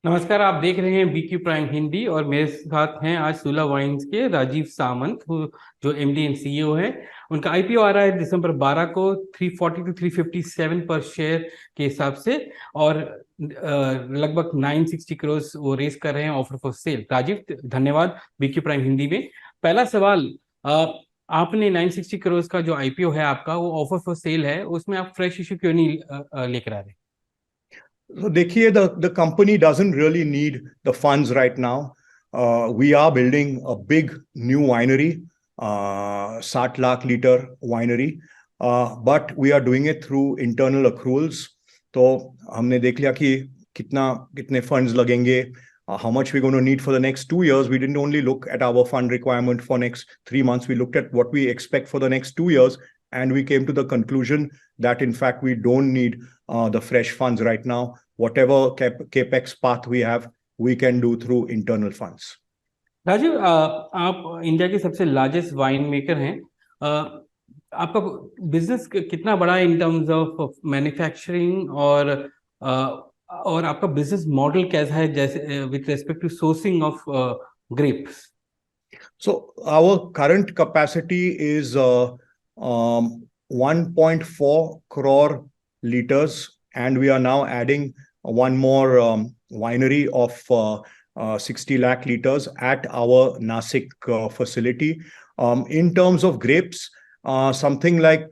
नमस्कार। आप देख रहे हैं बीक्यू प्राइम हिंदी और मेरे साथ हैं आज सुला वाइन्स के राजीव सामंत जो एमडी एंड सीईओ हैं। उनका आईपीओ आ रहा है दिसंबर 12 को 340 टू 357 पर शेयर के हिसाब से, और लगभग 960 करोड़ वो रेस कर रहे हैं ऑफर फॉर सेल। राजीव, धन्यवाद बीक्यू प्राइम हिंदी में। पहला सवाल, आपने 960 करोड़ का जो आईपीओ है आपका, वो ऑफर फॉर सेल है, उसमें आप फ्रेश इशू क्यों नहीं लेकर आ रहे? So देखिए, the company doesn't really need the funds right now. We are building a big new winery, 60 lakh liter winery, but we are doing it through internal accruals. तो हमने देख लिया कि कितने funds लगेंगे, how much we're going to need for the next 2 years. We didn't only look at our fund requirement for next 3 months. We looked at what we expect for the next 2 years, and we came to the conclusion that in fact we don't need the fresh funds right now. Whatever capex path we have, we can do through internal funds. Rajiv, आप India के सबसे largest wine maker हैं। आपका business कितना बड़ा है in terms of manufacturing, और आपका बिजनेस मॉडल कैसा है, जैसे with respect to sourcing of grapes? So our current capacity is 1.4 crore liters, and we are now adding one more winery of 60 lakh liters at our Nasik facility. In terms of grapes, something like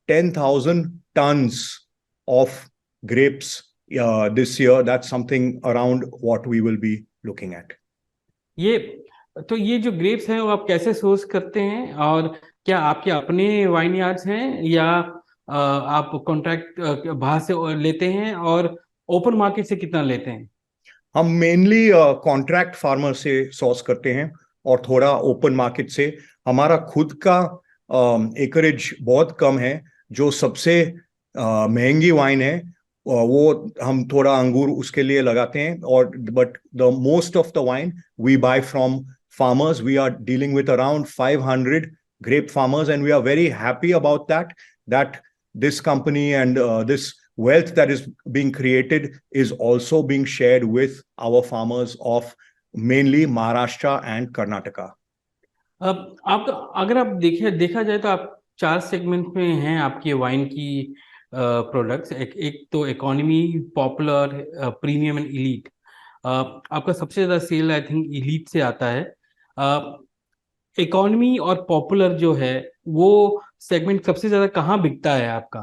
10,000 tons of grapes this year. That's something around what we will be looking at. ये ये जो grapes हैं वो आप कैसे source करते हैं, और क्या आपके अपने वाइन यार्ड्स हैं, या आप कॉन्ट्रैक्ट बाहर से लेते हैं, और ओपन मार्केट से कितना लेते हैं? हम मेनली कॉन्ट्रैक्ट फार्मर से सोर्स करते हैं और थोड़ा ओपन मार्केट से। हमारा खुद का एकरेज बहुत कम है। जो सबसे महंगी वाइन है वो हम थोड़ा अंगूर उसके लिए लगाते हैं, और but the most of the wine we buy from farmers. We are dealing with around 500 grape farmers, and we are very happy about that this company and this wealth that is being created is also being shared with our farmers of mainly Maharashtra and Karnataka. अब आप, अगर आप देखा जाए तो आप चार segment में हैं आपकी वाइन की प्रोडक्ट्स। एक तो economy, popular, premium and elite. आपका सबसे ज्यादा सेल आई थिंक इलीट से आता है। इकोनॉमी और पॉपुलर जो है वो सेगमेंट सबसे ज्यादा कहाँ बिकता है आपका?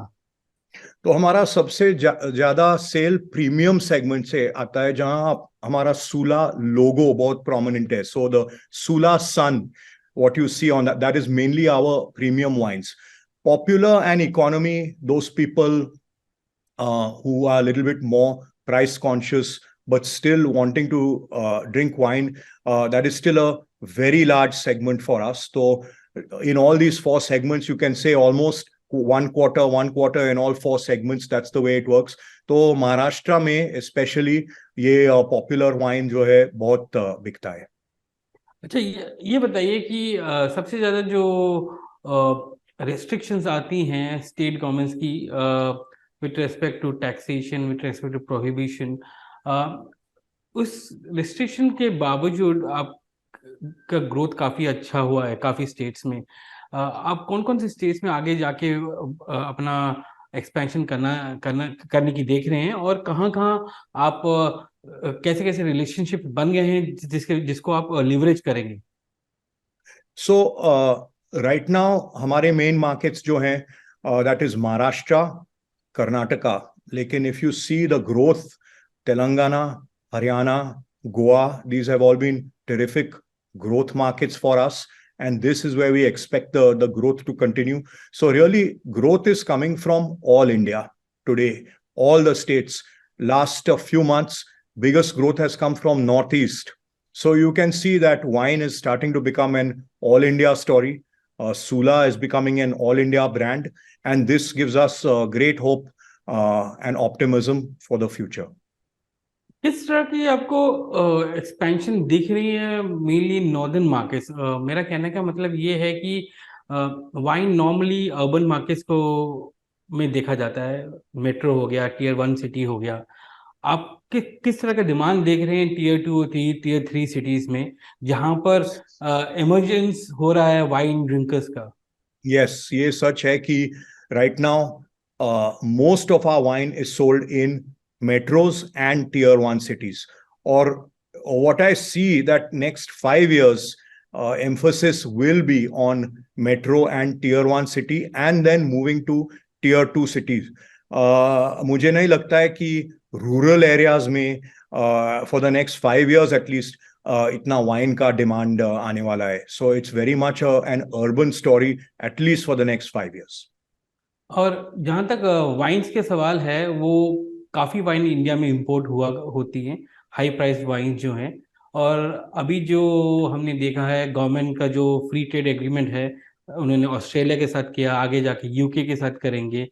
तो हमारा सबसे ज्यादा सेल प्रीमियम सेगमेंट से आता है, जहां हमारा सूला लोगो बहुत प्रोमिनेंट है. So the Sula sun, what you see on that is mainly our premium wines. Popular and economy, those people who are a little bit more price conscious but still wanting to drink wine, that is still a very large segment for us. So in all these four segments, you can say almost one quarter in all four segments. That's the way it works. तो महाराष्ट्र में specially ये popular wine जो है बहुत बिकता है. अच्छा, ये बताइए कि सबसे ज्यादा जो रेस्ट्रिक्शंस आती हैं स्टेट गवर्नमेंट्स की with respect to taxation, with respect to prohibition, उस रिस्ट्रिक्शन के बावजूद आप का ग्रोथ काफी अच्छा हुआ है काफी स्टेट्स में। आप कौन कौन से स्टेट्स में आगे जाके अपना एक्सपेंशन करने की देख रहे हैं, और कहाँ कहाँ आप कैसे कैसे रिलेशनशिप बन गए हैं जिसको आप लिवरेज करेंगे? सो राइट नाउ हमारे मेन मार्केट्स जो हैं, दैट इज महाराष्ट्र, कर्नाटका. लेकिन if you see the growth, Telangana, Haryana, Goa, these have all been terrific growth markets for us, and this is where we expect the growth to continue. So really growth is coming from all India today, all the states. Last few months, biggest growth has come from Northeast. So you can see that wine is starting to become an all India story. Sula is becoming an all India brand, and this gives us great hope and optimism for the future. किस तरह की आपको expansion दिख रही है mainly northern markets? मेरा कहने का मतलब ये है कि वाइन नॉर्मली अर्बन मार्केट्स को में देखा जाता है, मेट्रो हो गया, टियर 1 सिटी हो गया। आप किस तरह का डिमांड देख रहे हैं टीयर 2 टीयर 3 सिटीज में, जहां पर इमर्जेंस हो रहा है वाइन ड्रिंकर्स का? यस, ये सच है कि right now most of our wine is sold in metros and tier 1 cities. और what I see that next 5 years emphasis will be on metro and tier 1 city and then moving to tier 2 cities. मुझे नहीं लगता है कि rural areas में for the next 5 years at least इतना wine का demand आने वाला है. So it's very much N urban story at least for the next 5 years. और जहाँ तक वाइन्स के सवाल है, वो काफ़ी वाइन इंडिया में इंपोर्ट हुआ होती हैं, हाई प्राइस वाइन जो हैं। और अभी जो हमने देखा है, गवर्नमेंट का जो फ्री ट्रेड एग्रीमेंट है, उन्होंने ऑस्ट्रेलिया के साथ किया, आगे जाके यूके के साथ करेंगे।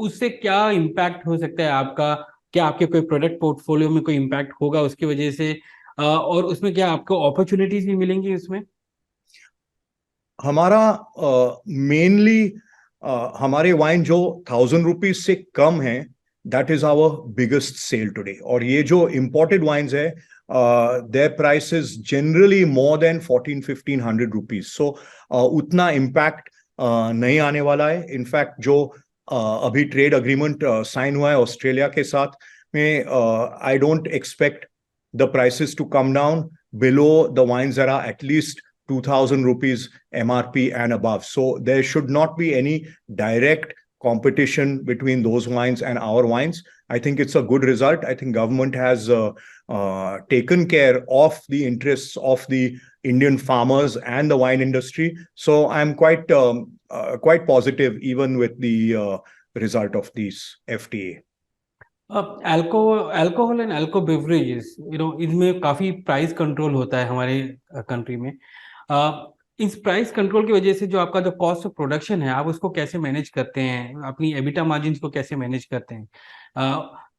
उससे क्या इम्पैक्ट हो सकता है आपका? क्या आपके कोई प्रोडक्ट पोर्टफोलियो में कोई इम्पैक्ट होगा उसकी वजह से? और उसमें क्या आपको अपॉर्चुनिटीज भी मिलेंगी उसमें? हमारा मेनली हमारे वाइन जो 1,000 रुपीज से कम है, that is our biggest sale today. और ये जो इम्पोर्टेड वाइन्स है, their price is generally more than 1,400-1,500 rupees. So उतना इम्पैक्ट नहीं आने वाला है. इनफैक्ट जो अभी ट्रेड अग्रीमेंट साइन हुआ है ऑस्ट्रेलिया के साथ में, I don't expect the prices to come down below the wines that are at least 2,000 rupees MRP and above. So there should not be any direct competition between those wines and our wines. I think it's a good result. I think government has taken care of the interests of the Indian farmers and the wine industry. So I'm quite positive even with the result of these FTA. अब alcohol and अल्को beverages, इसमें काफी price control होता है हमारे country में। इस price control की वजह से जो आपका जो कॉस्ट ऑफ प्रोडक्शन है, आप उसको कैसे मैनेज करते हैं? अपनी एबिटा मार्जिन को कैसे मैनेज करते हैं?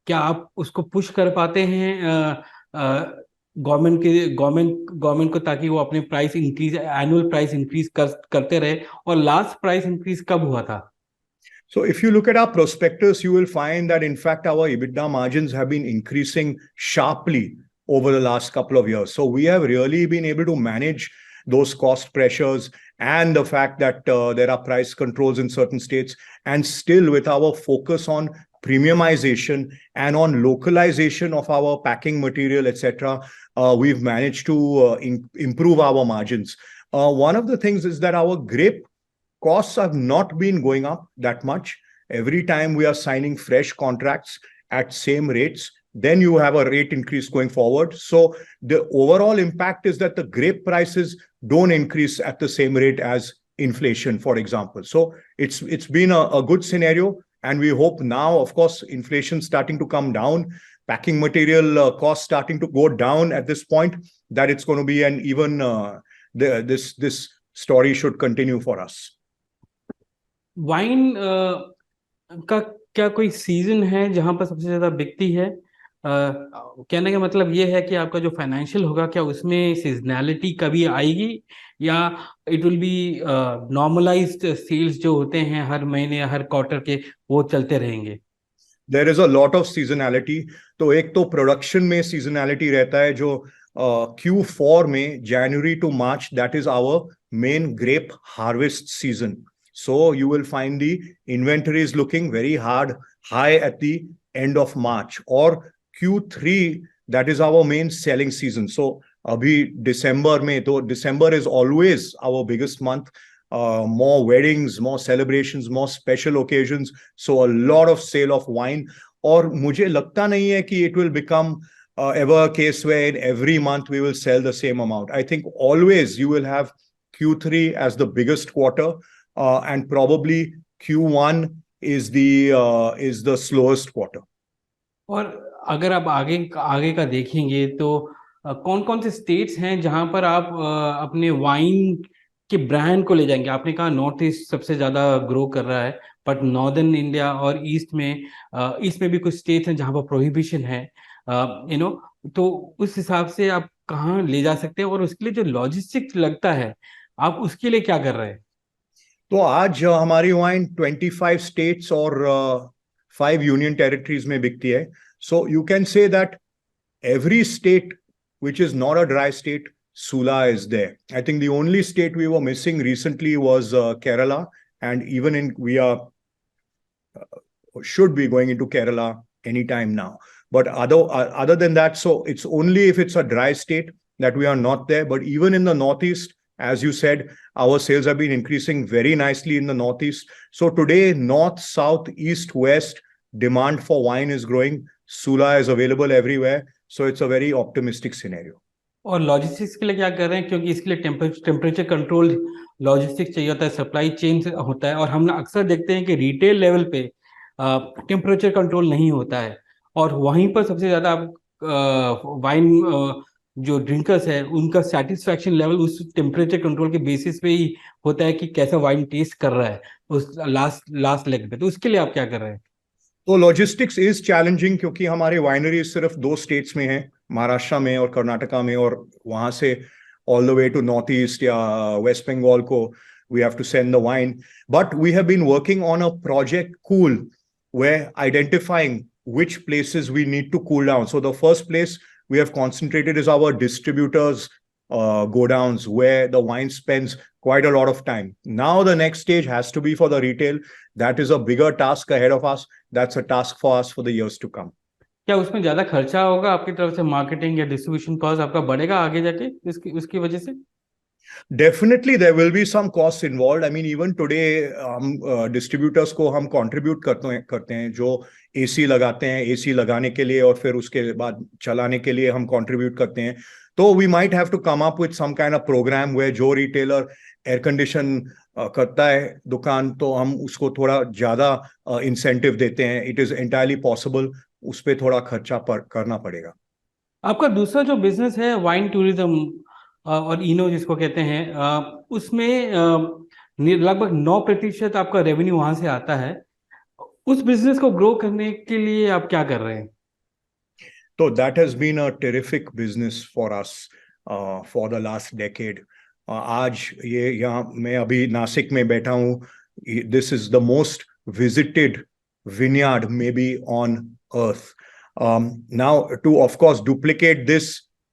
क्या आप उसको पुश कर पाते हैं गवर्नमेंट को, ताकि वो अपने price increase, annual price increase करते रहे? और लास्ट प्राइस इंक्रीज कब हुआ था? So if you look at our prospectus, you will find that in fact our EBITDA margins have been increasing sharply over the last couple of years. So we have really been able to manage those cost pressures and the fact that there are price controls in certain states, and still with our focus on premiumization and on localization of our packing material, etc., we've managed to improve our margins. One of the things is that our grape costs have not been going up that much. Every time we are signing fresh contracts at same rates, then you have a rate increase going forward. So the overall impact is that the grape prices don't increase at the same rate as inflation, for example. So it's been a good scenario, and we hope now, of course, inflation starting to come down, packing material costs starting to go down at this point, that it's going to be an even this story should continue for us. Wine का क्या कोई season है जहां पर सबसे ज्यादा बिकती है? कहने का मतलब ये है कि आपका जो फाइनेंशियल होगा, क्या उसमें सीजनैलिटी कभी आएगी, या it will be normalized sales जो होते हैं हर महीने हर क्वार्टर के, वो चलते रहेंगे? There is a lot of seasonality. तो एक तो प्रोडक्शन में सीजनैलिटी रहता है, जो Q4 में January to March, that is our main grape harvest season. So you will find the inventories looking very high at the end of March. Or Q3, that is our main selling season. So abhi December mein, to December is always our biggest month. More weddings, more celebrations, more special occasions. So a lot of sale of wine. और मुझे लगता नहीं है कि it will become ever a case where in every month we will sell the same amount. I think always you will have Q3 as the biggest quarter. And probably Q1 is the slowest quarter. और अगर आप आगे आगे का देखेंगे तो कौन कौन से स्टेट्स हैं जहां पर आप अपने वाइन के ब्रांड को ले जाएंगे? आपने कहा नॉर्थ ईस्ट सबसे ज्यादा ग्रो कर रहा है, बट नॉर्दर्न इंडिया और ईस्ट में भी कुछ स्टेट्स हैं जहां पर प्रोहिबिशन है, तो उस हिसाब से आप कहाँ ले जा सकते हैं? और उसके लिए जो लॉजिस्टिक्स लगता है, आप उसके लिए क्या कर रहे हैं? तो आज हमारी वाइन 25 स्टेट्स और 5 यूनियन टेरिटरीज में बिकती है. So you can say that every state which is not a dry state, Sula is there. I think the only state we were missing recently was Kerala, and even we are should be going into Kerala anytime now. But other than that, so it's only if it's a dry state that we are not there. But even in the Northeast, as you said, our sales have been increasing very nicely in the Northeast. So today, North, South, East, West, demand for wine is growing. Sula is available everywhere. So it's a very optimistic scenario. और logistics के लिए क्या कर रहे हैं, क्योंकि इसके लिए टेम्परेचर कंट्रोल लॉजिस्टिक्स चाहिए होता है, सप्लाई चेन होता है, और हम अक्सर देखते हैं कि रिटेल लेवल पे टेम्परेचर कंट्रोल नहीं होता है, और वहीं पर सबसे ज़्यादा वाइन जो ड्रिंकर्स है उनका सेटिस्फैक्शन लेवल उस टेम्परेचर कंट्रोल के बेसिस पे ही होता है कि कैसा वाइन टेस्ट कर रहा है उस लास्ट लेग पे। तो उसके लिए आप क्या कर रहे हैं? तो लॉजिस्टिक्स इज चैलेंजिंग, क्योंकि हमारे वाइनरी सिर्फ 2 स्टेट्स में है, महाराष्ट्र में और कर्नाटका में, और वहां से all the way to north east या वेस्ट बंगाल को we have to send the wine. But we have been working on a project Cool, where identifying which places we need to cool down. So the first place we have concentrated is our distributors godowns, where the wine spends quite a lot of time. Now the next stage has to be for the retail. That is a bigger task ahead of us. That's a task for us for the years to come. क्या उसमें ज्यादा खर्चा होगा आपकी तरफ से? Marketing या distribution cost आपका बढ़ेगा आगे जाके उसकी वजह से? Definitely there will be some costs involved. I mean, even today distributors को हम contribute करते हैं जो AC लगाते हैं, AC लगाने के लिए और फिर उसके बाद चलाने के लिए हम contribute करते हैं. तो we might have to come up with some kind of program where जो retailer air condition करता है दुकान, तो हम उसको थोड़ा ज्यादा incentive देते हैं. It is entirely possible. उस पे थोड़ा खर्चा करना पड़ेगा. आपका दूसरा जो बिजनेस है वाइन टूरिज्म और इनो जिसको कहते हैं, उसमें लगभग 9% आपका रेवेन्यू वहां से आता है. उस बिजनेस को ग्रो करने के लिए आप क्या कर रहे हैं? तो that has been a terrific business for us for the last decade. आज ये यहाँ मैं अभी नासिक में बैठा हूँ. This is the most visited vineyard maybe on earth. Now to of course duplicate this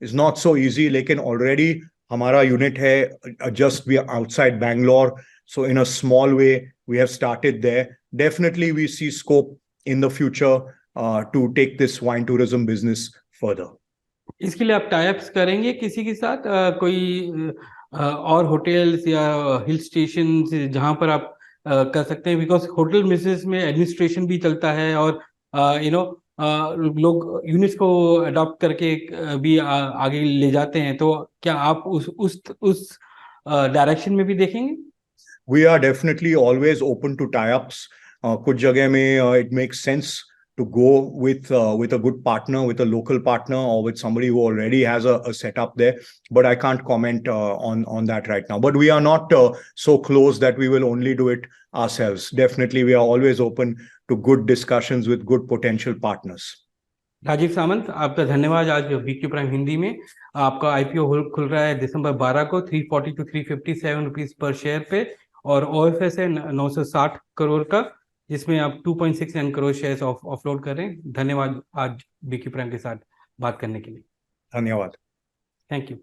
is not so easy, लेकिन already हमारा unit है just we are outside Bangalore, so in a small way we have started there. Definitely we see scope in the future to take this wine tourism business further. इसके लिए आप tie ups करेंगे किसी के साथ, कोई और होटल्स या हिल स्टेशन जहां पर आप कर सकते हैं? बिकॉज होटल बिजनेस में एडमिनिस्ट्रेशन भी चलता है और लोग यूनिट्स को अडॉप्ट करके भी आगे ले जाते हैं. तो क्या आप उस डायरेक्शन में भी देखेंगे? We are definitely always open to tie-ups. कुछ जगह में it makes sense to go with a good partner, with a local partner, or with somebody who already has a setup there. But I can't comment on that right now. But we are not so close that we will only do it ourselves. Definitely, we are always open to good discussions with good potential partners. Rajiv सामंत, आपका धन्यवाद. आज BQ prime Hindi में आपका IPO खुल रहा है दिसंबर 12 को 340 to 357 rupees per share पे, और ओएफएस है 960 करोड़ का, जिसमें आप 2.69 करोड़ शेयर्स ऑफलोड कर रहे हैं. धन्यवाद आज बीक्यू प्राइम के साथ बात करने के लिए. धन्यवाद. Thank you.